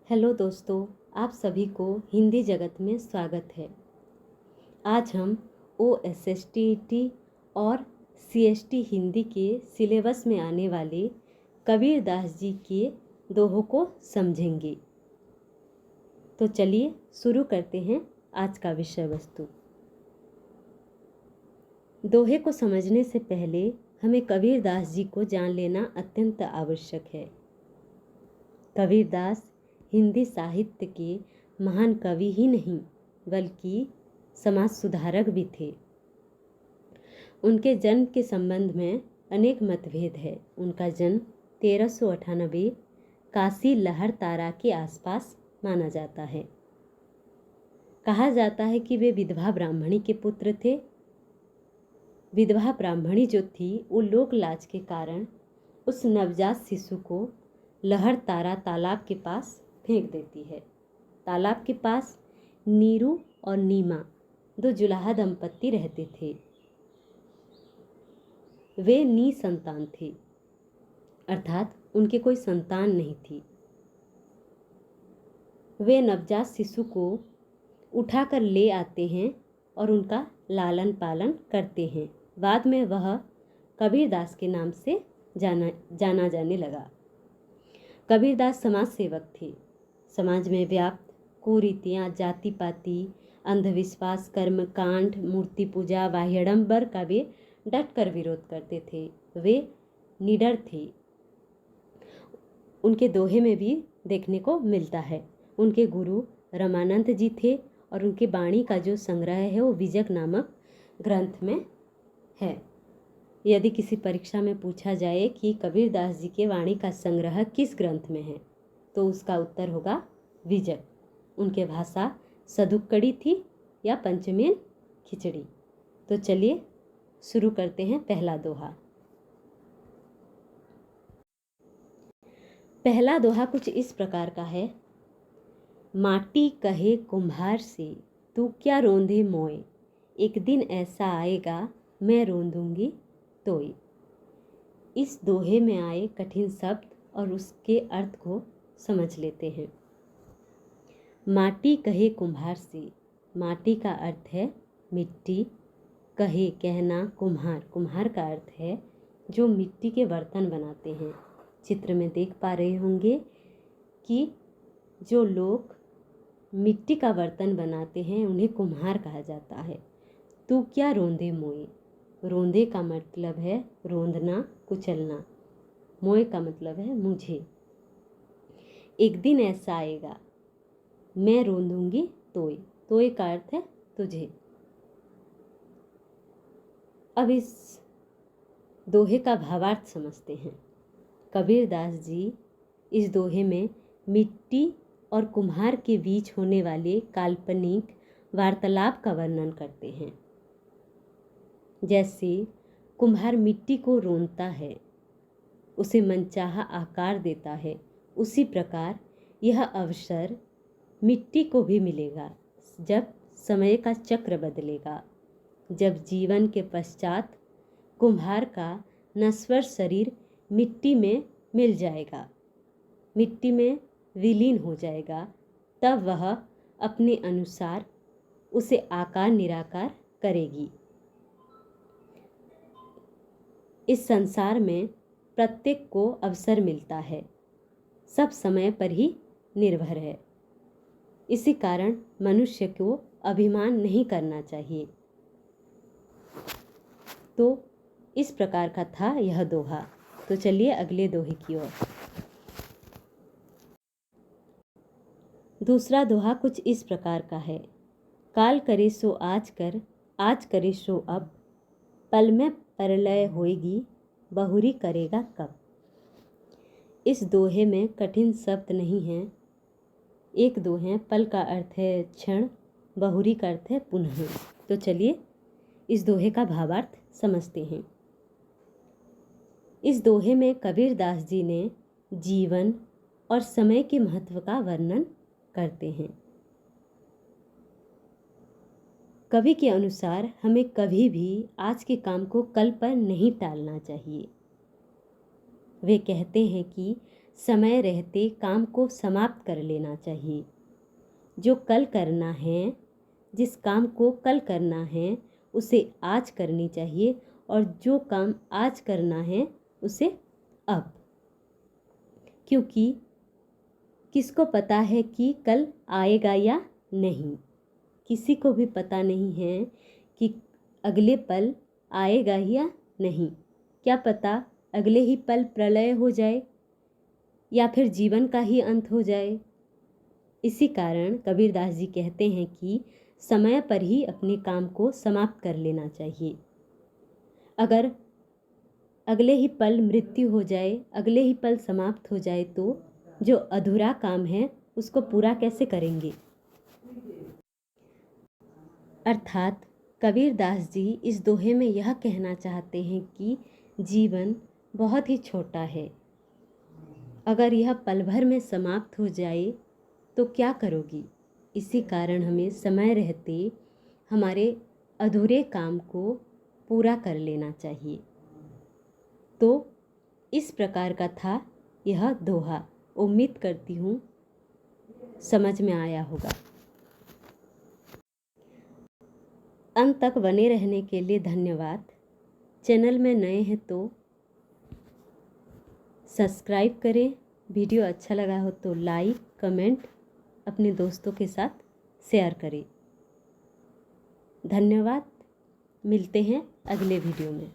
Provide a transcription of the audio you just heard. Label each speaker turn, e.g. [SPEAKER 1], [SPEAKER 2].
[SPEAKER 1] Hello दोस्तों, आप सभी को हिंदी जगत में स्वागत है। आज हम OSSTET और CST हिंदी के सिलेबस में आने वाले कबीरदास जी के दोहों को समझेंगे। तो चलिए शुरू करते हैं आज का विषय वस्तु। दोहे को समझने से पहले हमें कबीरदास जी को जान लेना अत्यंत आवश्यक है। कबीरदास हिंदी साहित्य के महान कवि ही नहीं बल्कि समाज सुधारक भी थे। उनके जन्म के संबंध में अनेक मतभेद है। उनका जन्म 1398 काशी लहर तारा के आसपास माना जाता है। कहा जाता है कि वे विधवा ब्राह्मणी के पुत्र थे। विधवा ब्राह्मणी जो थी वो लोक लाज के कारण उस नवजात शिशु को लहर तारा तालाब के पास फेंक देती है। तालाब के पास नीरू और नीमा दो जुलाहा दंपत्ति रहते थे। वे निसंतान थे, अर्थात उनके कोई संतान नहीं थी। वे नवजात शिशु को उठाकर ले आते हैं और उनका लालन पालन करते हैं। बाद में वह कबीरदास के नाम से जाना जाने लगा। कबीरदास समाज सेवक थे। समाज में व्याप्त कुरीतियाँ, जाति पाति, अंधविश्वास, कर्मकांड, मूर्ति पूजा, बाह्यडंबर का वे डट कर विरोध करते थे। वे निडर थे। उनके दोहे में भी देखने को मिलता है। उनके गुरु रमानंद जी थे और उनके वाणी का जो संग्रह है वो विजक नामक ग्रंथ में है। यदि किसी परीक्षा में पूछा जाए कि कबीरदास जी के वाणी का संग्रह किस ग्रंथ में है तो उसका उत्तर होगा विजक। उनके भाषा सदुक्कड़ी थी या पंचमेन खिचड़ी। तो चलिए शुरू करते हैं पहला दोहा। पहला दोहा कुछ इस प्रकार का है। माटी कहे कुम्हार से तू क्या रोंदे मोए, एक दिन ऐसा आएगा मैं रोंदूंगी तोय। इस दोहे में आए कठिन शब्द और उसके अर्थ को समझ लेते हैं। माटी कहे कुम्हार से, माटी का अर्थ है मिट्टी, कहे कहना, कुम्हार, कुम्हार का अर्थ है जो मिट्टी के बर्तन बनाते हैं। चित्र में देख पा रहे होंगे कि जो लोग मिट्टी का बर्तन बनाते हैं उन्हें कुम्हार कहा जाता है। तू क्या रोंदे मोए, रोंदे का मतलब है रोंदना, कुचलना। मोए का मतलब है मुझे। एक दिन ऐसा आएगा मैं रोंदूंगी तोय, तोय का अर्थ है तुझे। अब इस दोहे का भावार्थ समझते हैं। कबीरदास जी इस दोहे में मिट्टी और कुम्हार के बीच होने वाले काल्पनिक वार्तालाप का वर्णन करते हैं। जैसे कुम्हार मिट्टी को रोंदता है, उसे मनचाहा आकार देता है, उसी प्रकार यह अवसर मिट्टी को भी मिलेगा जब समय का चक्र बदलेगा, जब जीवन के पश्चात कुम्हार का नश्वर शरीर मिट्टी में मिल जाएगा, मिट्टी में विलीन हो जाएगा, तब वह अपने अनुसार उसे आकार निराकार करेगी। इस संसार में प्रत्येक को अवसर मिलता है, सब समय पर ही निर्भर है। इसी कारण मनुष्य को अभिमान नहीं करना चाहिए। तो इस प्रकार का था यह दोहा। तो चलिए अगले दोहे की ओर। दूसरा दोहा कुछ इस प्रकार का है। काल करे सो आज कर, आज करे सो अब, पल में परलय होएगी, बहुरी करेगा कब। इस दोहे में कठिन शब्द नहीं हैं, एक दो हैं। पल का अर्थ है क्षण, बहुरी का अर्थ है पुनः। तो चलिए इस दोहे का भावार्थ समझते हैं। इस दोहे में कबीरदास जी ने जीवन और समय के महत्व का वर्णन करते हैं। कवि के अनुसार हमें कभी भी आज के काम को कल पर नहीं टालना चाहिए। वे कहते हैं कि समय रहते काम को समाप्त कर लेना चाहिए। जो कल करना है, जिस काम को कल करना है उसे आज करनी चाहिए, और जो काम आज करना है उसे अब। क्योंकि किसको पता है कि कल आएगा या नहीं? किसी को भी पता नहीं है कि अगले पल आएगा या नहीं। क्या पता अगले ही पल प्रलय हो जाए या फिर जीवन का ही अंत हो जाए। इसी कारण कबीरदास जी कहते हैं कि समय पर ही अपने काम को समाप्त कर लेना चाहिए। अगर अगले ही पल मृत्यु हो जाए, अगले ही पल समाप्त हो जाए तो जो अधूरा काम है उसको पूरा कैसे करेंगे। अर्थात कबीरदास जी इस दोहे में यह कहना चाहते हैं कि जीवन बहुत ही छोटा है। अगर यह पल भर में समाप्त हो जाए तो क्या करोगी। इसी कारण हमें समय रहते हमारे अधूरे काम को पूरा कर लेना चाहिए। तो इस प्रकार का था यह दोहा। उम्मीद करती हूँ समझ में आया होगा। अंत तक बने रहने के लिए धन्यवाद। चैनल में नए हैं तो सब्सक्राइब करें। वीडियो अच्छा लगा हो तो लाइक कमेंट अपने दोस्तों के साथ शेयर करें। धन्यवाद। मिलते हैं अगले वीडियो में।